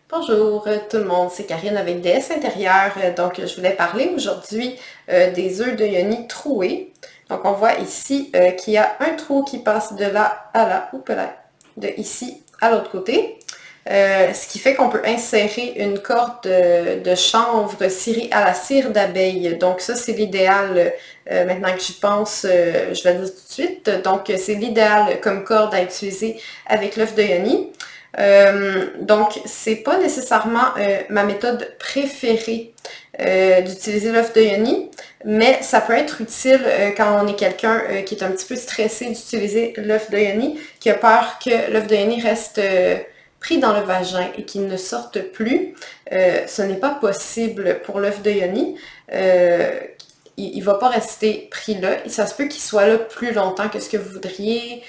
Bonjour tout le monde, c'est Karine avec DS Intérieur. Donc, je voulais parler aujourd'hui des œufs de Yoni troués. Donc, on voit ici qu'il y a un trou qui passe de là à là, ou là, de ici à l'autre côté. Ce qui fait qu'on peut insérer une corde de chanvre cirée à la cire d'abeille. Donc ça, c'est l'idéal, maintenant que j'y pense, je vais le dire tout de suite. Donc c'est l'idéal comme corde à utiliser avec l'œuf de Yoni. Donc c'est pas nécessairement ma méthode préférée d'utiliser l'œuf de Yoni, mais ça peut être utile quand on est quelqu'un qui est un petit peu stressé d'utiliser l'œuf de Yoni, qui a peur que l'œuf de Yoni reste pris dans le vagin et qu'il ne sorte plus. Ce n'est pas possible pour l'œuf de Yoni. Il ne va pas rester pris là. Et ça se peut qu'il soit là plus longtemps que ce que vous voudriez,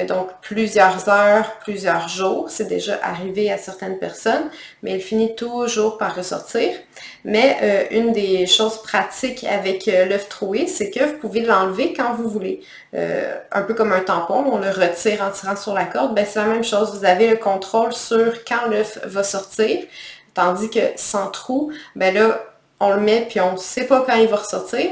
donc plusieurs heures, plusieurs jours. C'est déjà arrivé à certaines personnes, mais il finit toujours par ressortir. Mais une des choses pratiques avec l'œuf troué, c'est que vous pouvez l'enlever quand vous voulez. Un peu comme un tampon, on le retire en tirant sur la corde, ben c'est la même chose. Vous avez le contrôle sur quand l'œuf va sortir, tandis que sans trou, ben là, on le met puis on ne sait pas quand il va ressortir.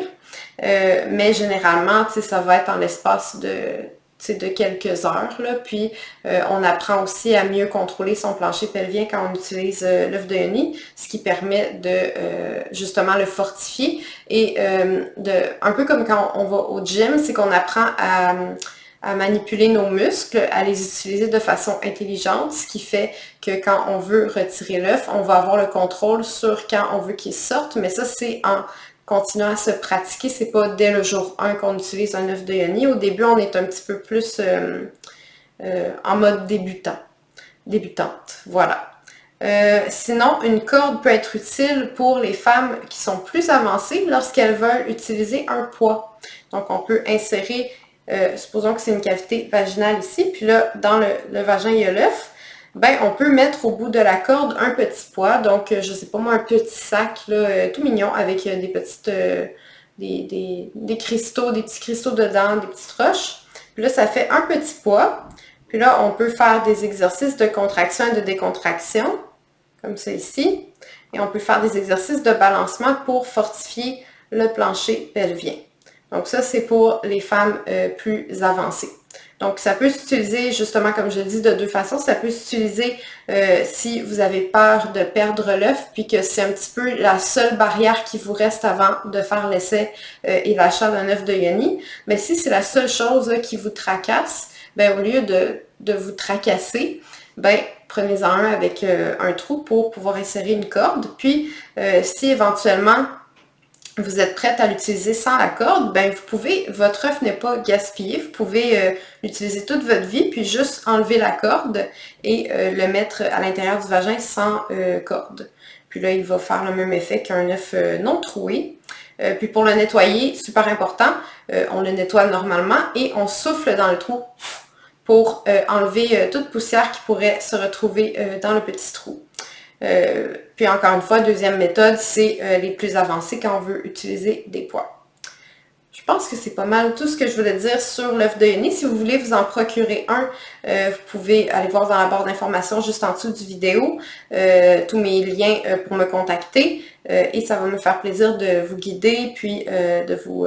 Mais généralement, ça va être en l'espace de quelques heures. Là. Puis on apprend aussi à mieux contrôler son plancher pelvien quand on utilise l'œuf de Yoni, ce qui permet de justement le fortifier. Et un peu comme quand on va au gym, c'est qu'on apprend à manipuler nos muscles, à les utiliser de façon intelligente, ce qui fait que quand on veut retirer l'œuf, on va avoir le contrôle sur quand on veut qu'il sorte, mais ça c'est en continuant à se pratiquer, c'est pas dès le jour 1 qu'on utilise un œuf de Yoni. Au début, on est un petit peu plus en mode débutante, voilà. Sinon, une corde peut être utile pour les femmes qui sont plus avancées lorsqu'elles veulent utiliser un poids. Donc, on peut insérer supposons que c'est une cavité vaginale ici, puis là, dans le vagin, il y a l'œuf, ben on peut mettre au bout de la corde un petit poids, donc je sais pas moi, un petit sac là, tout mignon avec des petites des cristaux, des petits cristaux dedans, des petites roches. Puis là, ça fait un petit poids. Puis là, on peut faire des exercices de contraction et de décontraction, comme ça ici. Et on peut faire des exercices de balancement pour fortifier le plancher pelvien. Donc ça, c'est pour les femmes plus avancées. Donc ça peut s'utiliser, justement, comme je dis, de deux façons. Ça peut s'utiliser si vous avez peur de perdre l'œuf, puis que c'est un petit peu la seule barrière qui vous reste avant de faire l'essai et l'achat d'un œuf de Yoni. Mais si c'est la seule chose là, qui vous tracasse, ben au lieu de vous tracasser, ben prenez-en un avec un trou pour pouvoir insérer une corde. Puis si éventuellement vous êtes prête à l'utiliser sans la corde, ben vous pouvez, votre œuf n'est pas gaspillé, vous pouvez l'utiliser toute votre vie, puis juste enlever la corde et le mettre à l'intérieur du vagin sans corde. Puis là, il va faire le même effet qu'un œuf non troué. Puis pour le nettoyer, super important, on le nettoie normalement et on souffle dans le trou pour enlever toute poussière qui pourrait se retrouver dans le petit trou. Puis encore une fois, deuxième méthode, c'est les plus avancées quand on veut utiliser des poids. Je pense que c'est pas mal tout ce que je voulais dire sur l'œuf de Yoni. Si vous voulez vous en procurer un, vous pouvez aller voir dans la barre d'informations juste en dessous du vidéo tous mes liens pour me contacter et ça va me faire plaisir de vous guider puis de vous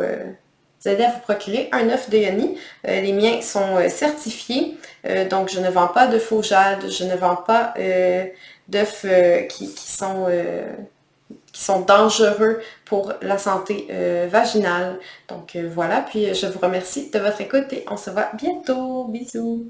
aider à vous procurer un œuf de Yoni. Les miens sont certifiés, donc je ne vends pas de faux jade, je ne vends pas d'œufs qui sont dangereux pour la santé vaginale. Donc voilà, puis je vous remercie de votre écoute et on se voit bientôt. Bisous!